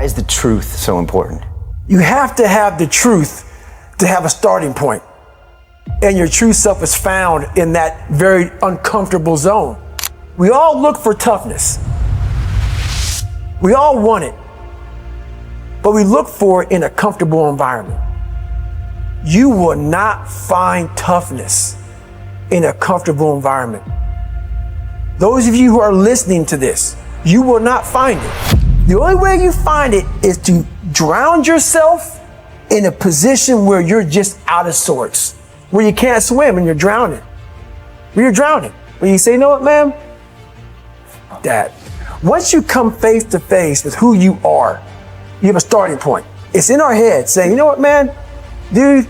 is the truth so important? You have to have the truth to have a starting point. And your true self is found in that very uncomfortable zone. We all look for toughness. We all want it. But we look for it in a comfortable environment. You will not find toughness in a comfortable environment. Those of you who are listening to this, you will not find it. The only way you find it is to drown yourself in a position where you're just out of sorts, where you can't swim and you're drowning. Where you're drowning. Where you say, you know what, man? That. Once you come face to face with who you are, you have a starting point. It's in our head saying, you know what, man? Dude,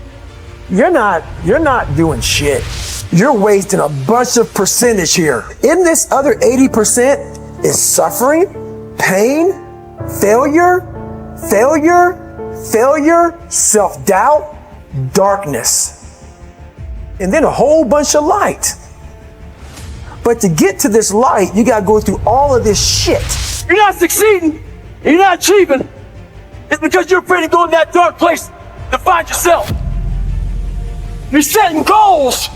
you're not doing shit. You're wasting a bunch of percentage here. In this other 80% is suffering, pain, failure, self-doubt, darkness, and then a whole bunch of light. But to get to this light, you gotta go through all of this shit. You're not succeeding, you're not achieving. It's because you're afraid to go in that dark place to find yourself. You're setting goals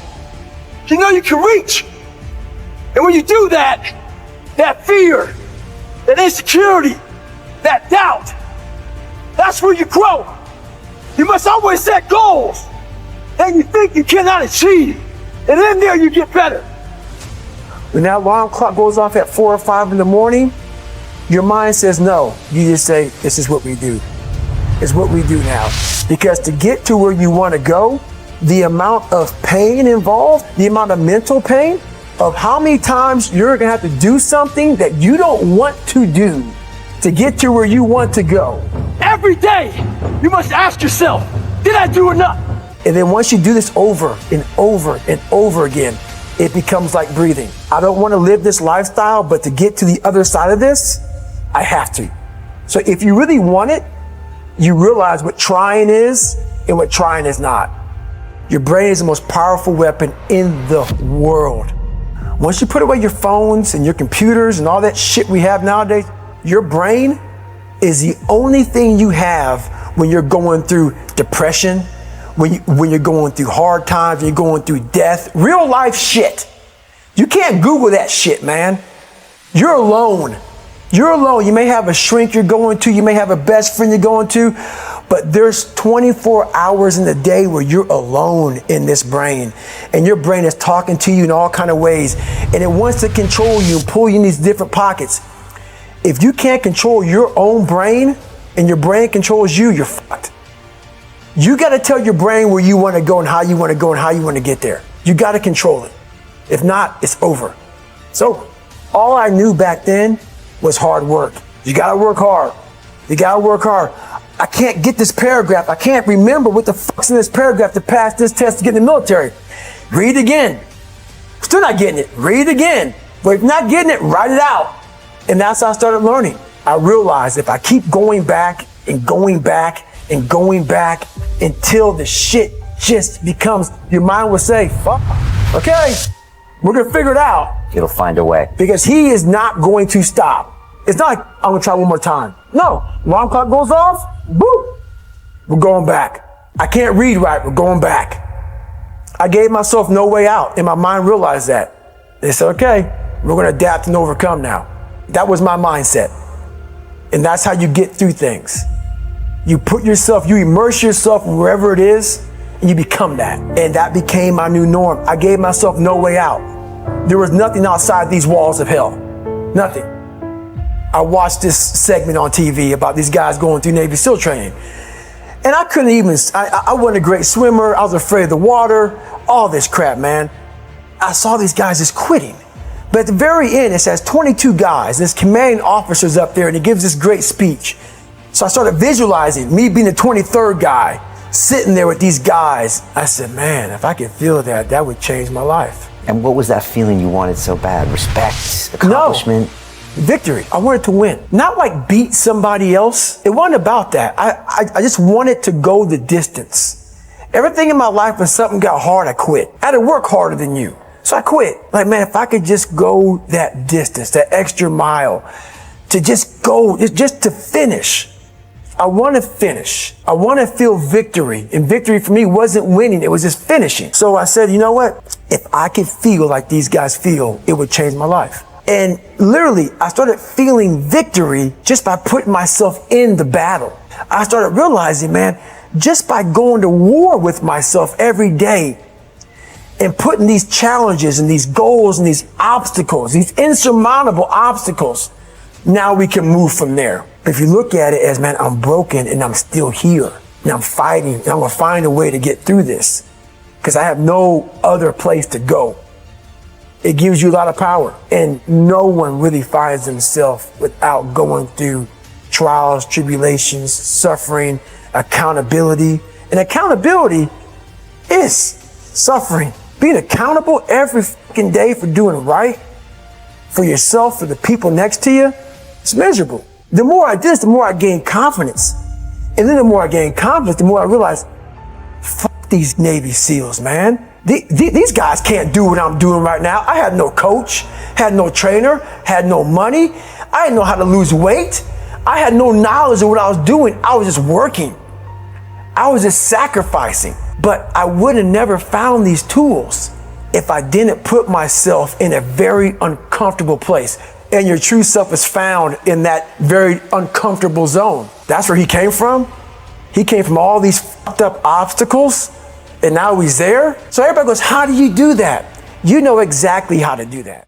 you know you can reach. And when you do that, that fear, that insecurity, that doubt, that's where you grow. You must always set goals that you think you cannot achieve. And in there you get better. When that alarm clock goes off at 4 or 5 in the morning, your mind says no. You just say, this is what we do. It's what we do now. Because to get to where you want to go, the amount of pain involved, the amount of mental pain, of how many times you're going to have to do something that you don't want to do to get to where you want to go. Every day, you must ask yourself, did I do enough? And then once you do this over and over and over again, it becomes like breathing. I don't want to live this lifestyle, but to get to the other side of this, I have to. So if you really want it, you realize what trying is and what trying is not. Your brain is the most powerful weapon in the world. Once you put away your phones and your computers and all that shit we have nowadays, your brain is the only thing you have when you're going through depression, when you're going through hard times, when you're going through death, real life shit. You can't Google that shit, man. You're alone. You're alone. You may have a shrink you're going to, you may have a best friend you're going to, but there's 24 hours in the day where you're alone in this brain, and your brain is talking to you in all kind of ways, and it wants to control you and pull you in these different pockets. If you can't control your own brain and your brain controls you, you're fucked. You got to tell your brain where you want to go and how you want to go and how you want to get there. You got to control it. If not, it's over. It's over. All I knew back then was hard work. You got to work hard. You got to work hard. I can't get this paragraph. I can't remember what the fuck's in this paragraph to pass this test to get in the military. Read again. Still not getting it. Read again. But if you're not getting it, write it out. And that's how I started learning. I realized if I keep going back and going back and going back until the shit just becomes, your mind will say, fuck, okay, we're going to figure it out. It'll find a way. Because he is not going to stop. It's not like, I'm going to try one more time. No, alarm clock goes off, boop, we're going back. I can't read right, we're going back. I gave myself no way out, and my mind realized that. They said, okay, we're going to adapt and overcome now. That was my mindset. And that's how you get through things. You put yourself, you immerse yourself in wherever it is, and you become that. And that became my new norm. I gave myself no way out. There was nothing outside these walls of hell. Nothing. I watched this segment on TV about these guys going through Navy SEAL training. And I couldn't even, I wasn't a great swimmer. I was afraid of the water, all this crap, man. I saw these guys just quitting. But at the very end, it says 22 guys. This commanding officer's up there, and he gives this great speech. So I started visualizing me being the 23rd guy, sitting there with these guys. I said, man, if I could feel that, that would change my life. And what was that feeling you wanted so bad? Respect, accomplishment? No. Victory. I wanted to win. Not like beat somebody else. It wasn't about that. I just wanted to go the distance. Everything in my life, when something got hard, I quit. I had to work harder than you. So I quit. Like, man, if I could just go that distance, that extra mile, to just go, just to finish. I want to finish. I want to feel victory. And victory for me wasn't winning. It was just finishing. So I said, you know what? If I could feel like these guys feel, it would change my life. And literally, I started feeling victory just by putting myself in the battle. I started realizing, man, just by going to war with myself every day and putting these challenges and these goals and these obstacles, these insurmountable obstacles, now we can move from there. If you look at it as, man, I'm broken and I'm still here and I'm fighting and I'm gonna find a way to get through this because I have no other place to go. It gives you a lot of power, and no one really finds themselves without going through trials, tribulations, suffering, accountability. And accountability is suffering. Being accountable every fucking day for doing right for yourself, for the people next to you, it's miserable. The more I did this, the more I gained confidence. And then the more I gained confidence, the more I realized, fuck these Navy SEALs, man. These guys can't do what I'm doing right now. I had no coach, had no trainer, had no money. I didn't know how to lose weight. I had no knowledge of what I was doing. I was just working. I was just sacrificing. But I would have never found these tools if I didn't put myself in a very uncomfortable place. And your true self is found in that very uncomfortable zone. That's where he came from. He came from all these fucked up obstacles, and now he's there. So everybody goes, how do you do that? You know exactly how to do that.